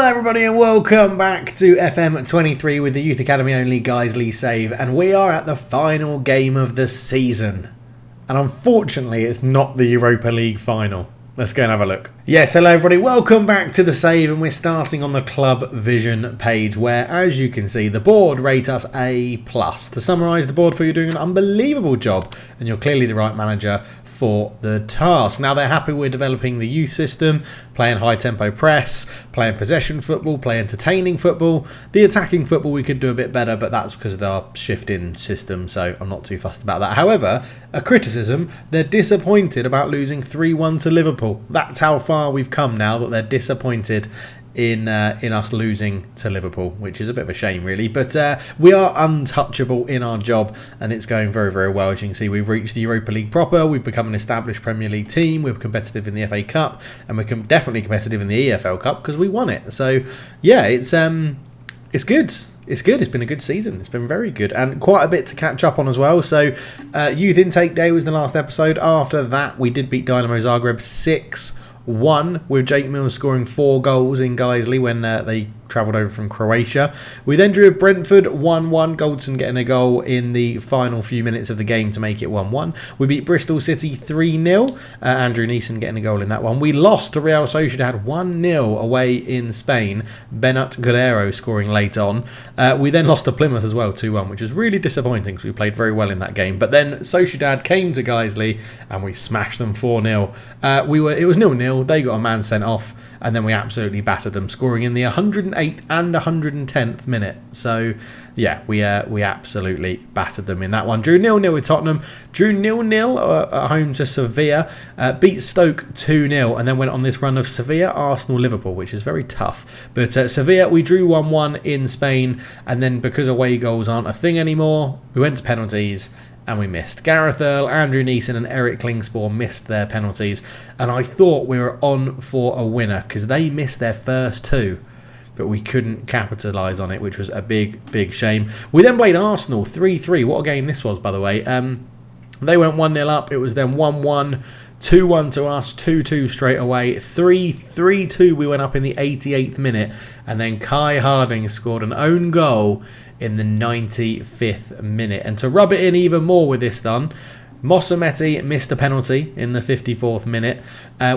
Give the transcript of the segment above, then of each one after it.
Everybody, and welcome back to FM23 with the Youth Academy only Guiseley save, and we are at the final game of the season, and unfortunately it's not the Europa League final. Let's go and have a look. Yes, hello everybody, welcome back to the save, and we're starting on the Club Vision page where, as you can see, the board rate us A+. To summarise the board for you, doing an unbelievable job, and you're clearly the right manager for the task. Now they're happy we're developing the youth system, playing high tempo press, playing possession football, play entertaining football. The attacking football we could do a bit better, but that's because of our shift-in system, so I'm not too fussed about that. However, a criticism, they're disappointed about losing 3-1 to Liverpool. That's how far we've come now, that they're disappointed in us losing to Liverpool, which is a bit of a shame really, but we are untouchable in our job and it's going very, very well. As you can see, we've reached the Europa League proper, we've become an established Premier League team, we're competitive in the FA Cup, and we're definitely competitive in the EFL Cup because we won it. So yeah, it's good. It's good. It's been a good season. It's been very good and quite a bit to catch up on as well. So Youth Intake Day was the last episode. After that, we did beat Dynamo Zagreb 6-1 with Jake Mills scoring 4 goals in Guiseley when they travelled over from Croatia. We then drew Brentford 1-1, Goldson getting a goal in the final few minutes of the game to make it 1-1. We beat Bristol City 3-0, Andrew Neeson getting a goal in that one. We lost to Real Sociedad 1-0 away in Spain, Benat Guerrero scoring late on. We then lost to Plymouth as well 2-1, which was really disappointing because we played very well in that game. But then Sociedad came to Guiseley and we smashed them 4-0. It was 0-0, they got a man sent off, and then we absolutely battered them, scoring in the 108th and 110th minute. So, yeah, we absolutely battered them in that one. Drew 0-0 with Tottenham. Drew 0-0 at home to Sevilla. Beat Stoke 2-0, and then went on this run of Sevilla, Arsenal, Liverpool, which is very tough. But Sevilla, we drew 1-1 in Spain, and then because away goals aren't a thing anymore, we went to penalties, and we missed. Gareth Earl, Andrew Neeson and Eric Klingspor missed their penalties, and I thought we were on for a winner because they missed their first 2, but we couldn't capitalise on it, which was a big, big shame. We then played Arsenal 3-3. What a game this was, by the way. They went 1-0 up. It was then 1-1, 2-1 to us, 2-2 straight away, 3-2 we went up in the 88th minute, and then Kai Harding scored an own goal in the 95th minute. And to rub it in even more with this done, Mosameti missed a penalty in the 54th minute.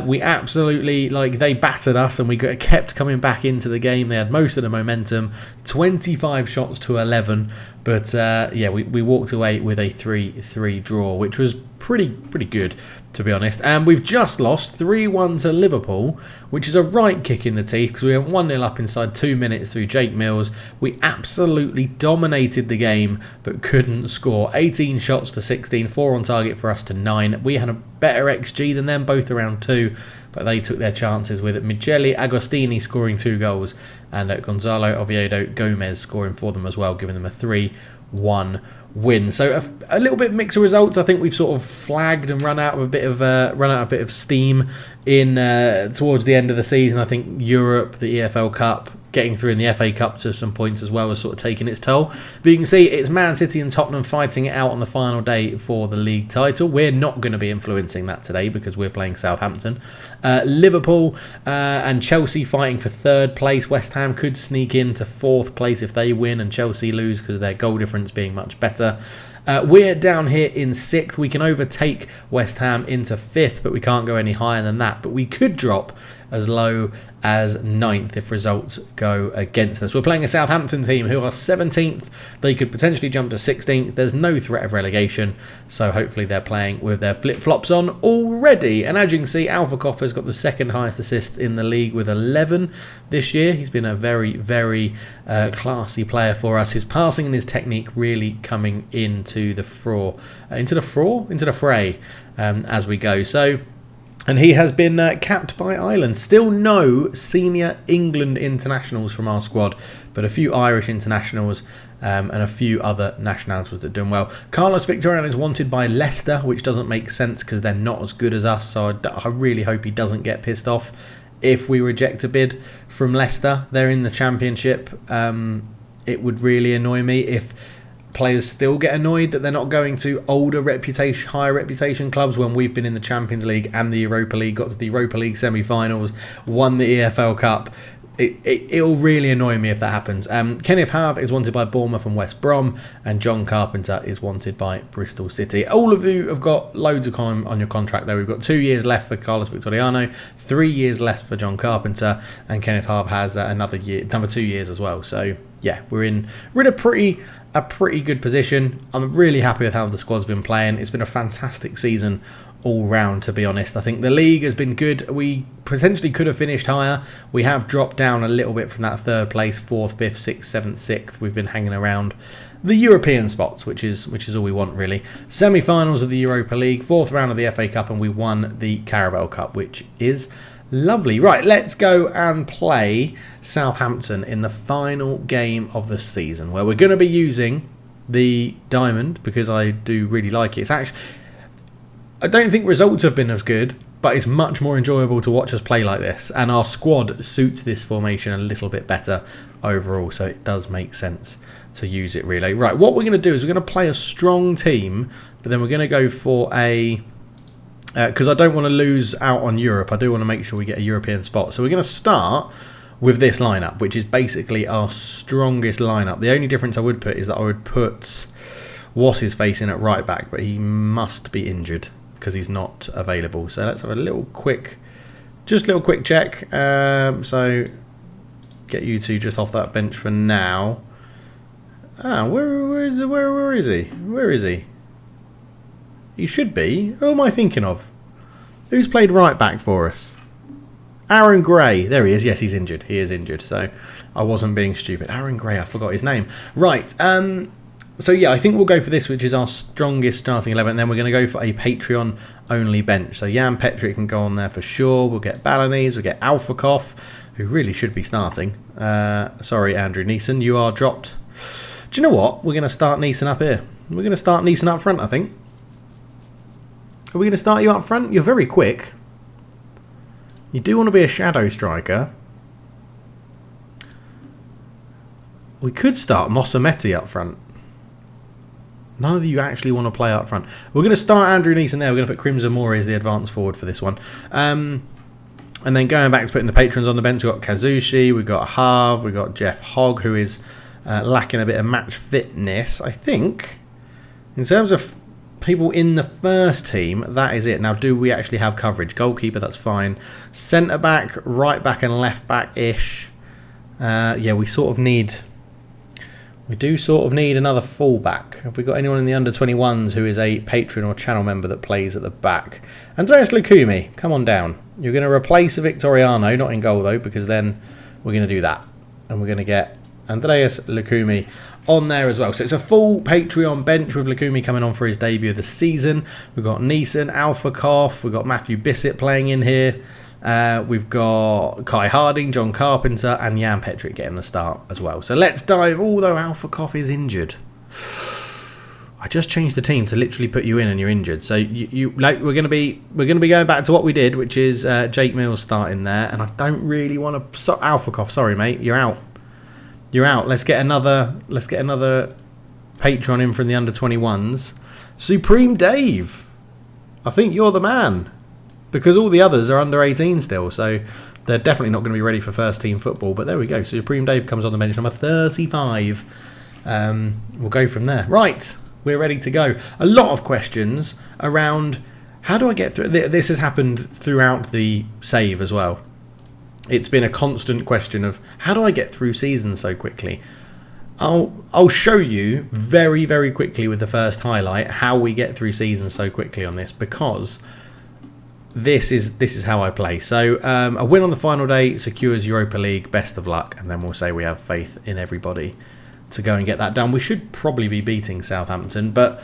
We absolutely, they battered us and we kept coming back into the game. They had most of the momentum, 25 shots to 11. But yeah, we walked away with a 3-3 draw, which was pretty good, to be honest. And we've just lost 3-1 to Liverpool, which is a right kick in the teeth because we went 1-0 up inside 2 minutes through Jake Mills. We absolutely dominated the game, but couldn't score. 18 shots to 16, 4 on target for us to 9. We had a better XG than them, both around 2, but they took their chances with it. Michele Agostini scoring 2 goals, and Gonzalo Oviedo Gomez scoring for them as well, giving them a 3-1 win. So a little bit mixed results. I think we've sort of flagged and run out of a bit of steam in towards the end of the season. I think Europe, the EFL Cup, getting through in the FA Cup to some points as well has sort of taken its toll. But you can see it's Man City and Tottenham fighting it out on the final day for the league title. We're not going to be influencing that today because we're playing Southampton. Liverpool and Chelsea fighting for 3rd place. West Ham could sneak into 4th place if they win and Chelsea lose because of their goal difference being much better. We're down here in 6th. We can overtake West Ham into 5th, but we can't go any higher than that. But we could drop as low as 9th if results go against us. We're playing a Southampton team who are 17th. They could potentially jump to 16th. There's no threat of relegation, so hopefully they're playing with their flip-flops on already. And as you can see, Alpha Koffer's got the 2nd highest assists in the league with 11 this year. He's been a very, very classy player for us. His passing and his technique really coming into the fray as we go. So, and he has been capped by Ireland. Still no senior England internationals from our squad, but a few Irish internationals and a few other nationalities that are doing well. Carlos Victorian is wanted by Leicester, which doesn't make sense because they're not as good as us, so I really hope he doesn't get pissed off if we reject a bid from Leicester. They're in the Championship. It would really annoy me if players still get annoyed that they're not going to higher reputation clubs when we've been in the Champions League and the Europa League, got to the Europa League semi-finals, won the EFL Cup, It'll really annoy me if that happens. Kenneth Harve is wanted by Bournemouth and West Brom, and John Carpenter is wanted by Bristol City. All of you have got loads of time on your contract there. We've got 2 years left for Carlos Victoriano, 3 years left for John Carpenter, and Kenneth Harve has another 2 years as well. So yeah, we're in a pretty good position. I'm really happy with how the squad's been playing. It's been a fantastic season all round, to be honest. I think the league has been good. We potentially could have finished higher. We have dropped down a little bit from that third place, 4th, 5th, 6th, 7th, 6th. We've been hanging around the European spots, which is all we want, really. Semi-finals of the Europa League, 4th round of the FA Cup, and we won the Carabao Cup, which is lovely. Right, let's go and play Southampton in the final game of the season, where we're going to be using the diamond because I do really like it. It's actually, I don't think results have been as good, but it's much more enjoyable to watch us play like this, and our squad suits this formation a little bit better overall, so it does make sense to use it, really. Right, what we're going to do is we're going to play a strong team, but then we're going to go for a... because I don't want to lose out on Europe. I do want to make sure we get a European spot. So we're going to start with this lineup, which is basically our strongest lineup. The only difference I would put is that I would put what's-his-face in at right back, but he must be injured because he's not available. So let's have a little quick check. So get you two just off that bench for now. Where is he? Where is he? He should be. Who am I thinking of? Who's played right back for us? Aaron Gray. There he is. Yes, he's injured. He is injured. So I wasn't being stupid. Aaron Gray. I forgot his name. Right. So yeah, I think we'll go for this, which is our strongest starting 11. And then we're going to go for a Patreon-only bench. So Jan Petric can go on there for sure. We'll get Balinese. We'll get Alphakoff, who really should be starting. Sorry, Andrew Neeson. You are dropped. Do you know what? We're going to start Neeson up here. We're going to start Neeson up front, I think. Are we going to start you up front? You're very quick. You do want to be a shadow striker. We could start Mosameti up front. None of you actually want to play up front. We're going to start Andrew Neeson there. We're going to put Crimson Mori as the advance forward for this one. And then going back to putting the patrons on the bench, we've got Kazushi, we've got Harv, we've got Jeff Hogg, who is lacking a bit of match fitness. I think, in terms of people in the first team, that is it. Now, do we actually have coverage? Goalkeeper, that's fine. Centre back, right back and left back-ish. Yeah, we do sort of need another fullback. Have we got anyone in the under-21s who is a patron or channel member that plays at the back? Andreas Lukumi, come on down. You're going to replace Victoriano, not in goal though, because then we're going to do that. And we're going to get Andreas Lukumi on there as well. So it's a full Patreon bench with Lukumi coming on for his debut of the season. We've got Neeson, Alphakoff, we've got Matthew Bissett playing in here. We've got Kai Harding, John Carpenter, and Jan Petric getting the start as well. So let's dive. Although Alphakoff is injured, I just changed the team to literally put you in, and you're injured. So you like we're gonna be going back to what we did, which is Jake Mills starting there, and I don't really want to. Alphakoff, sorry mate, you're out. You're out. Let's get another patron in from the under-21s. Supreme Dave, I think you're the man. Because all the others are under 18 still, so they're definitely not going to be ready for first team football. But there we go. Supreme Dave comes on the bench, number 35. We'll go from there. Right, we're ready to go. A lot of questions around how do I get through. This has happened throughout the save as well. It's been a constant question of how do I get through seasons so quickly. I'll show you very, very quickly with the first highlight how we get through seasons so quickly on this, because this is how I play. So a win on the final day secures Europa League. Best of luck, and then we'll say we have faith in everybody to go and get that done. We should probably be beating Southampton, but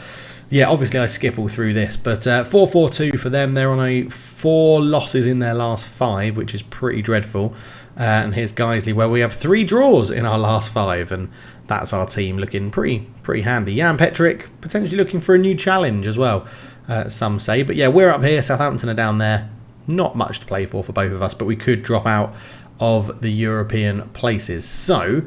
yeah, obviously I skip all through this. But 4-4-2 for them. They're on 4 losses in their last 5, which is pretty dreadful. And here's Guiseley, where we have 3 draws in our last 5, and that's our team looking pretty handy. Jan Petric potentially looking for a new challenge as well. Some say, but yeah, we're up here. Southampton are down there. Not much to play for both of us, but we could drop out of the European places. So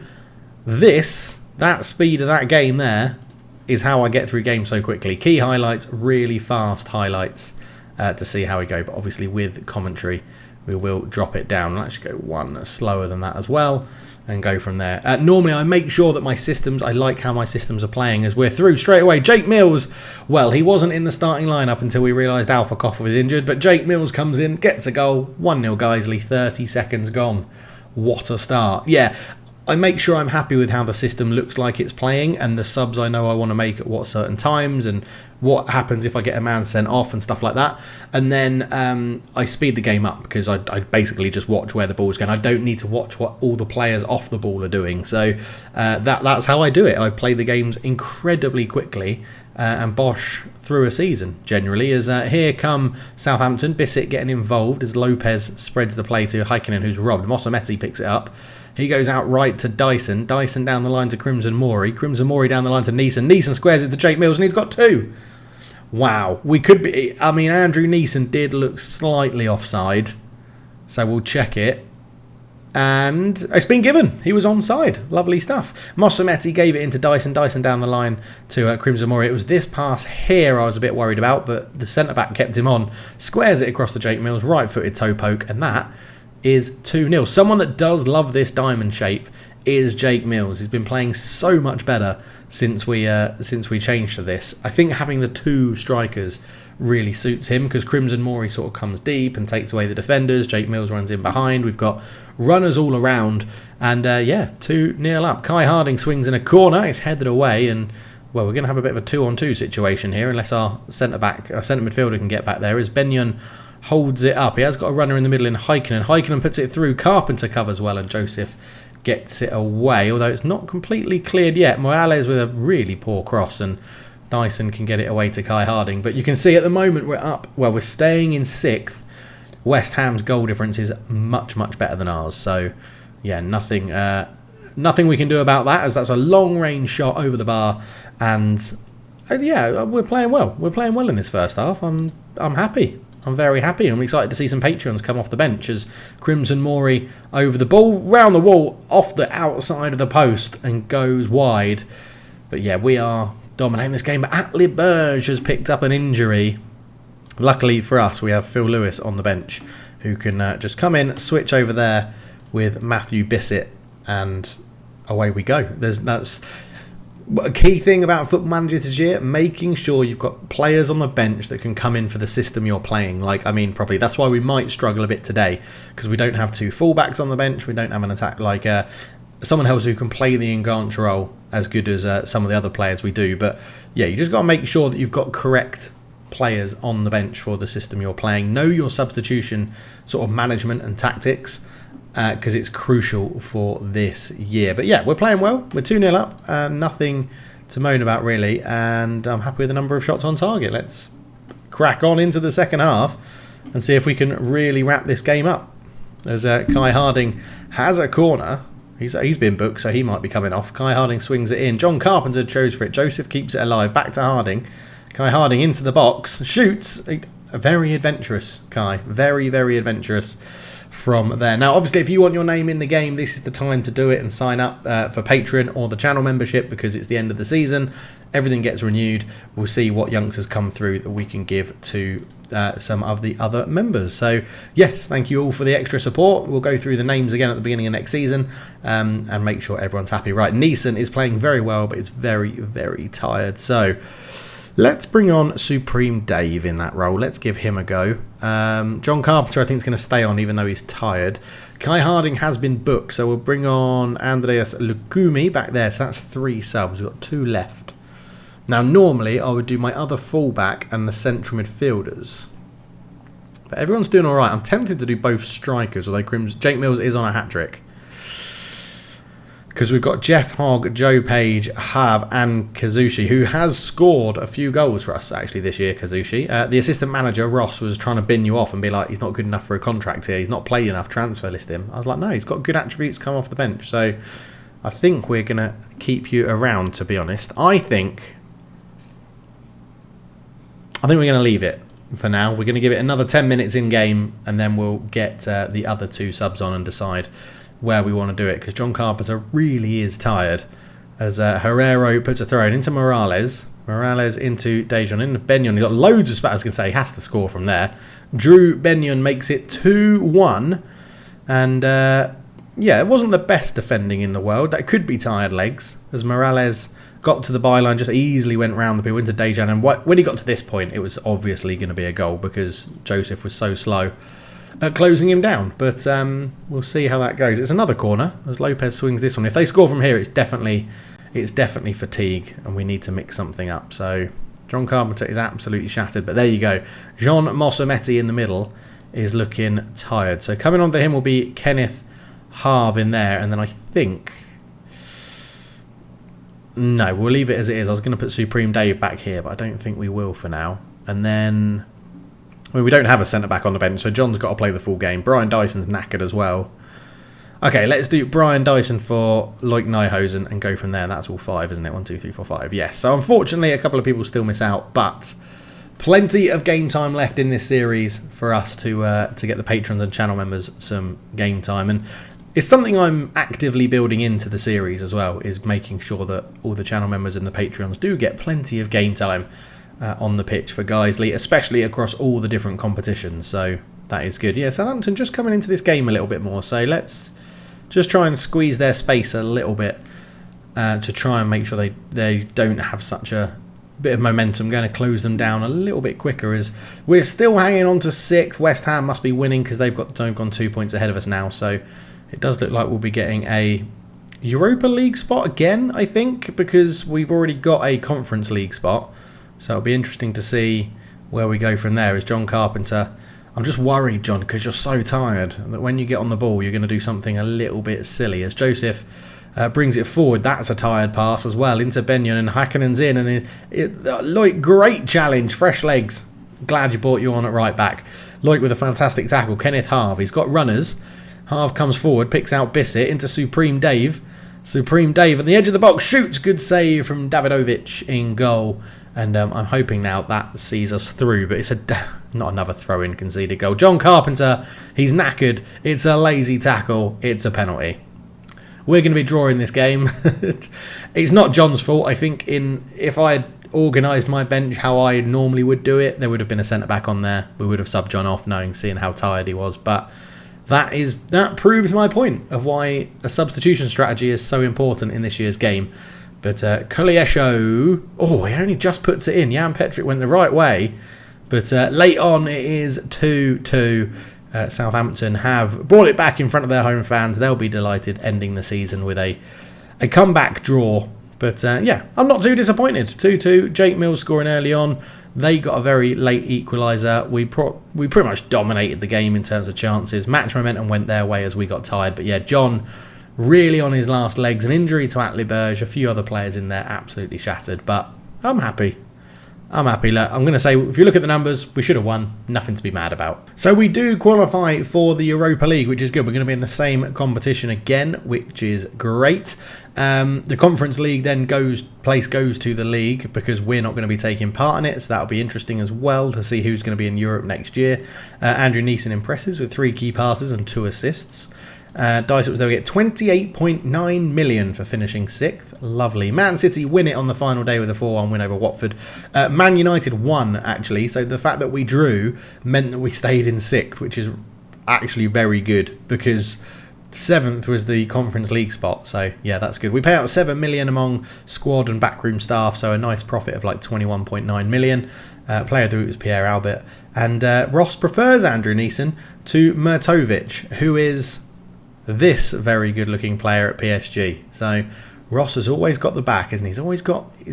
that speed of that game there is how I get through games so quickly. Key highlights, really fast highlights to see how we go, but obviously with commentary we will drop it down. I'll actually go one slower than that as well and go from there. Normally I make sure that I like how my systems are playing as we're through straight away. Jake Mills, well, he wasn't in the starting lineup until we realised Alpha Koff was injured, but Jake Mills comes in, gets a goal, 1-0 Guiseley, 30 seconds gone. What a start. Yeah, I make sure I'm happy with how the system looks like it's playing and the subs I know I want to make at what certain times and what happens if I get a man sent off and stuff like that. And then I speed the game up because I basically just watch where the ball's going. I don't need to watch what all the players off the ball are doing. So that's how I do it. I play the games incredibly quickly and bosh through a season generally. As here come Southampton, Bissett getting involved as Lopez spreads the play to Heikkinen, who's robbed. Mosametti picks it up. He goes out right to Dyson. Dyson down the line to Crimson Mori. Crimson Mori down the line to Neeson. Neeson squares it to Jake Mills and he's got 2. Wow. We could be... I mean, Andrew Neeson did look slightly offside. So we'll check it. And it's been given. He was onside. Lovely stuff. Mosametti gave it into Dyson. Dyson down the line to Crimson Mori. It was this pass here I was a bit worried about, but the centre-back kept him on. Squares it across to Jake Mills. Right-footed toe poke. And that is 2-0. Someone that does love this diamond shape is Jake Mills. He's been playing so much better since we changed to this. I think having the 2 strikers really suits him because Crimson Mori sort of comes deep and takes away the defenders. Jake Mills runs in behind. We've got runners all around. And yeah, 2-0 up. Kai Harding swings in a corner. It's headed away and well, we're going to have a bit of a 2-on-2 situation here unless our centre midfielder can get back there as Benyon holds it up. He has got a runner in the middle in Heikkinen. Heikkinen puts it through. Carpenter covers well and Joseph gets it away, although it's not completely cleared yet. Morales with a really poor cross and Dyson can get it away to Kai Harding. But you can see at the moment we're up. Well, we're staying in 6th. West Ham's goal difference is much, much better than ours. So, yeah, nothing we can do about that as that's a long-range shot over the bar. And, yeah, we're playing well. We're playing well in this first half. I'm happy. I'm very happy. I'm excited to see some patrons come off the bench as Crimson Mori over the ball, round the wall, off the outside of the post and goes wide. But yeah, we are dominating this game. But Atli Berge has picked up an injury. Luckily for us, we have Phil Lewis on the bench who can just come in, switch over there with Matthew Bissett and away we go. That's a key thing about Football Manager this year, making sure you've got players on the bench that can come in for the system you're playing. Probably that's why we might struggle a bit today because we don't have 2 fullbacks on the bench. We don't have an attack like someone else who can play the enganche role as good as some of the other players we do. But yeah, you just got to make sure that you've got correct players on the bench for the system you're playing. Know your substitution sort of management and tactics. Because it's crucial for this year. But yeah, we're playing well. We're 2-0 up. Nothing to moan about really. And I'm happy with the number of shots on target. Let's crack on into the second half and see if we can really wrap this game up. As Kai Harding has a corner. He's been booked, so he might be coming off. Kai Harding swings it in. John Carpenter chose for it. Joseph keeps it alive. Back to Harding. Kai Harding into the box. Shoots. Very adventurous, Kai. Very, very adventurous. From there. Now, obviously, if you want your name in the game, this is the time to do it and sign up for Patreon or the channel membership because it's the end of the season. Everything gets renewed. We'll see what youngsters come through that we can give to some of the other members. So, yes, thank you all for the extra support. We'll go through the names again at the beginning of next season and make sure everyone's happy. Right, Neeson is playing very well, but it's very, very tired. So, let's bring on Supreme Dave in that role. Let's give him a go. John Carpenter, I think, is going to stay on even though he's tired. Kai Harding has been booked, so we'll bring on Andreas Lukumi back there. So that's 3 subs. We've got 2 left. Now, normally, I would do my other fullback and the central midfielders. But everyone's doing all right. I'm tempted to do both strikers, although Jake Mills is on a hat-trick. Because we've got Jeff Hogg, Joe Page, Hav and Kazushi, who has scored a few goals for us actually this year, Kazushi. The assistant manager, Ross, was trying to bin you off and be like, he's not good enough for a contract here, he's not played enough, transfer list him. I was like, no, he's got good attributes, come off the bench. So I think we're going to keep you around, to be honest. I think we're going to leave it for now. We're going to give it another 10 minutes in game and then we'll get the other 2 subs on and decide where we want to do it, because John Carpenter really is tired as Herrero puts a throw in into Morales. Morales into Dejan, into Benyon. He's got loads of space. I was going to say, he has to score from there. Drew Benyon makes it 2-1. And, yeah, it wasn't the best defending in the world. That could be tired legs, as Morales got to the byline, just easily went round the people into Dejan. And when he got to this point, it was obviously going to be a goal because Joseph was so slow at closing him down. But we'll see how that goes. It's another corner as Lopez swings this one. If they score from here, it's definitely fatigue, and we need to mix something up. So John Carpenter is absolutely shattered. But there you go. Jean Mossometti in the middle is looking tired. So coming on to him will be Kenneth Harve in there, and then I think... No, we'll leave it as it is. I was going to put Supreme Dave back here, but I don't think we will for now. And then... Well, we don't have a centre-back on the bench, so John's got to play the full game. Brian Dyson's knackered as well. Okay, let's do Brian Dyson for Loic Nijhuizen and go from there. That's all 5, isn't it? 1, 2, 3, 4, 5. Yes. So unfortunately, a couple of people still miss out, but plenty of game time left in this series for us to get the patrons and channel members some game time. And it's something I'm actively building into the series as well, is making sure that all the channel members and the Patreons do get plenty of game time on the pitch for Guiseley, especially across all the different competitions. So that is good. Yeah, Southampton just coming into this game a little bit more. So let's just try and squeeze their space a little bit to try and make sure they don't have such a bit of momentum. Going to close them down a little bit quicker, as we're still hanging on to 6th. West Ham must be winning because they've gone 2 points ahead of us now. So it does look like we'll be getting a Europa League spot again, I think, because we've already got a Conference League spot. So it'll be interesting to see where we go from there. As John Carpenter... I'm just worried, John, because you're so tired that when you get on the ball, you're going to do something a little bit silly. As Joseph brings it forward, that's a tired pass as well into Benyon, and Hakkanen's in. And Loic, great challenge, fresh legs. Glad you brought you on at right back. Loic with a fantastic tackle. Kenneth Harve, he's got runners. Harve comes forward, picks out Bissett into Supreme Dave. Supreme Dave at the edge of the box, shoots. Good save from Davidovic in goal. And I'm hoping now that sees us through. But it's not another throw-in conceded goal. John Carpenter, he's knackered. It's a lazy tackle. It's a penalty. We're going to be drawing this game. It's not John's fault. I think if I had organised my bench how I normally would do it, there would have been a centre-back on there. We would have subbed John off, seeing how tired he was. But that proves my point of why a substitution strategy is so important in this year's game. But Koliesho, he only just puts it in. Jan Petric went the right way. But late on, it is 2-2. Southampton have brought it back in front of their home fans. They'll be delighted ending the season with a comeback draw. But yeah, I'm not too disappointed. 2-2, Jake Mills scoring early on. They got a very late equaliser. We pretty much dominated the game in terms of chances. Match momentum went their way as we got tired. But yeah, John... really on his last legs, an injury to Atli Berge, a few other players in there absolutely shattered, but I'm happy. Look, I'm going to say, if you look at the numbers, we should have won. Nothing to be mad about. So we do qualify for the Europa League, which is good. We're going to be in the same competition again, which is great. The Conference League then goes to the league because we're not going to be taking part in it, so that'll be interesting as well to see who's going to be in Europe next year. Andrew Neeson impresses with 3 key passes and 2 assists. Dyson was there. We get 28.9 million for finishing 6th. Lovely. Man City win it on the final day with a 4-1 win over Watford. Man United won, actually. So the fact that we drew meant that we stayed in 6th, which is actually very good because 7th was the Conference League spot. So yeah, that's good. We pay out 7 million among squad and backroom staff. So a nice profit of like 21.9 million. Player of the week was Pierre Albert. And Ross prefers Andrew Neeson to Murtovic, who is... this very good-looking player at PSG. So Ross has always got the back, isn't he? He's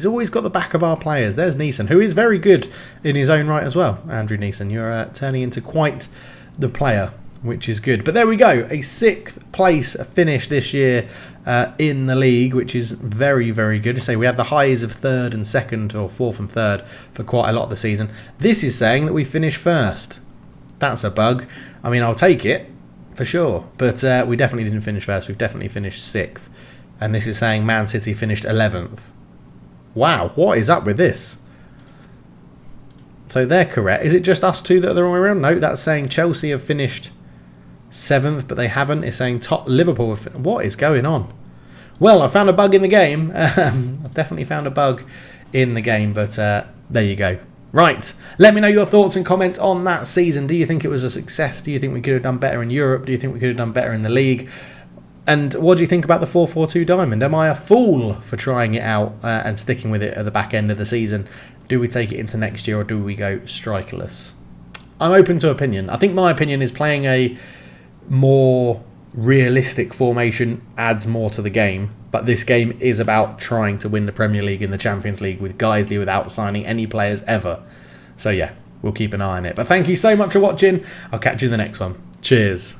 always got the back of our players. There's Neeson, who is very good in his own right as well. Andrew Neeson, you're turning into quite the player, which is good. But there we go, a 6th place finish this year in the league, which is very, very good. So we had the highs of 3rd and 2nd, or 4th and 3rd for quite a lot of the season. This is saying that we finished 1st. That's a bug. I mean, I'll take it. For sure, but we definitely didn't finish 1st. We've definitely finished 6th, and this is saying Man City finished 11th. Wow, what is up with this? So they're correct. Is it just us two that are the wrong way around? No, that's saying Chelsea have finished 7th, but they haven't. It's saying top Liverpool. What is going on? Well, I found a bug in the game. I've definitely found a bug in the game. But there you go. Right, let me know your thoughts and comments on that season. Do you think it was a success? Do you think we could have done better in Europe? Do you think we could have done better in the league? And what do you think about the 4-4-2 diamond? Am I a fool for trying it out and sticking with it at the back end of the season? Do we take it into next year or do we go strikerless? I'm open to opinion. I think my opinion is playing a more realistic formation adds more to the game. But this game is about trying to win the Premier League and the Champions League with Guiseley without signing any players ever. So yeah, we'll keep an eye on it. But thank you so much for watching. I'll catch you in the next one. Cheers.